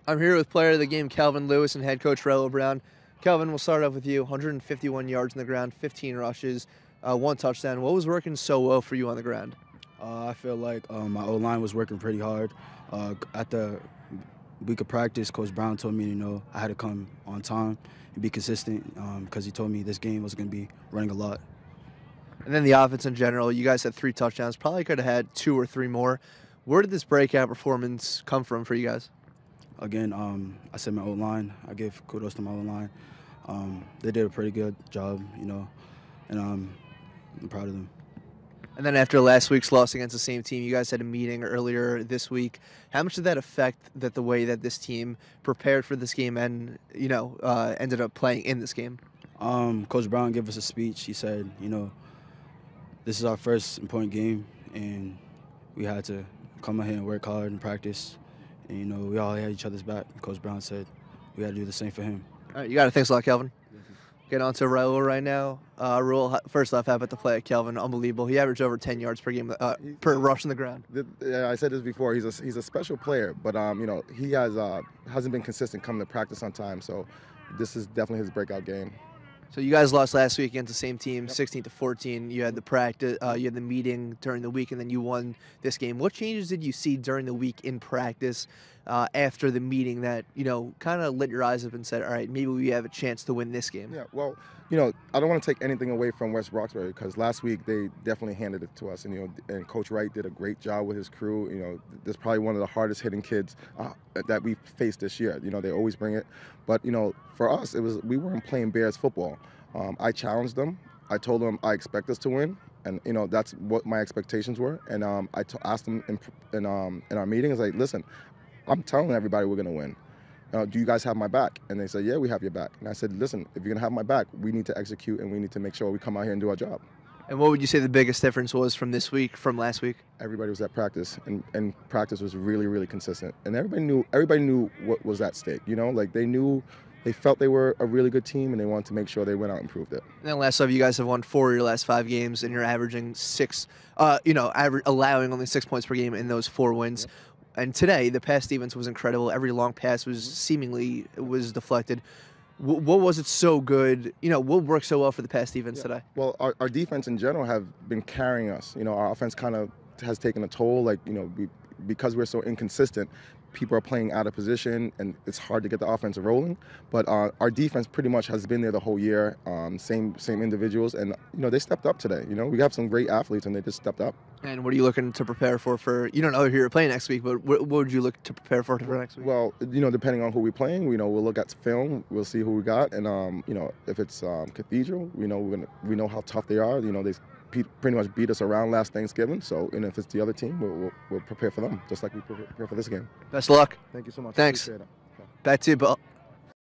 I'm here with player of the game Kelvin Lewis and head coach Raul Brown. Kelvin, we'll start off with you. 151 yards on the ground, 15 rushes, one touchdown. What was working so well for you on the ground? I feel like my O-line was working pretty hard. At the week of practice, Coach Brown told me, I had to come on time and be consistent because he told me this game was going to be running a lot. And then the offense in general, you guys had 3 touchdowns. Probably could have had 2 or 3 more. Where did this breakout performance come from for you guys? Again, I said my O-line. I give kudos to my O-line. They did a pretty good job, and I'm proud of them. And then after last week's loss against the same team, you guys had a meeting earlier this week. How much did that affect the way that this team prepared for this game and, ended up playing in this game? Coach Brown gave us a speech. He said, this is our first important game, and we had to come out here and work hard and practice. And, we all had each other's back. Coach Brown said we had to do the same for him. All right, you got it. Thanks a lot, Kelvin. Get on to Raul right now. Raul, first off, how about the play at Kelvin? Unbelievable. He averaged over 10 yards per game per rush on the ground. Yeah, I said this before. He's a special player, but he hasn't been consistent coming to practice on time. So this is definitely his breakout game. So you guys lost last week against the same team, 16-14. You had the practice, you had the meeting during the week, and then you won this game. What changes did you see during the week in practice after the meeting that kind of lit your eyes up and said, all right, maybe we have a chance to win this game? Yeah, well, I don't want to take anything away from West Roxbury because last week they definitely handed it to us, and and Coach Wright did a great job with his crew. This is probably one of the hardest hitting kids that we've faced this year. They always bring it, but for us we weren't playing Bears football. I challenged them. I told them I expect us to win, and that's what my expectations were. And I asked them in our meeting, I was like, listen, I'm telling everybody we're going to win. Do you guys have my back? And they said, yeah, we have your back. And I said, listen, if you're going to have my back, we need to execute and we need to make sure we come out here and do our job. And what would you say the biggest difference was from this week, from last week? Everybody was at practice, and practice was really, really consistent. And everybody knew what was at stake. They felt they were a really good team, and they wanted to make sure they went out and proved it. And then last off, you guys have won 4 of your last 5 games, and you're averaging 6, allowing only 6 points per game in those 4 wins. Yep. And today, the pass defense was incredible. Every long pass was seemingly deflected. What was it so good? What worked so well for the pass defense today? Well, our defense in general have been carrying us. Our offense kind of has taken a toll. Because we're so inconsistent, people are playing out of position, and it's hard to get the offense rolling. But our defense pretty much has been there the whole year. Same individuals, and they stepped up today. We have some great athletes, and they just stepped up. And what are you looking to prepare for? You don't know who you're playing next week, but what would you look to prepare for next week? Well, depending on who we're playing, we'll look at film, we'll see who we got, and if it's Cathedral, we know how tough they are. They pretty much beat us around last Thanksgiving. So, if it's the other team, we'll prepare for them, just like we prepare for this game. Best of luck. Thank you so much. Thanks. Appreciate it. Back to you, Bill.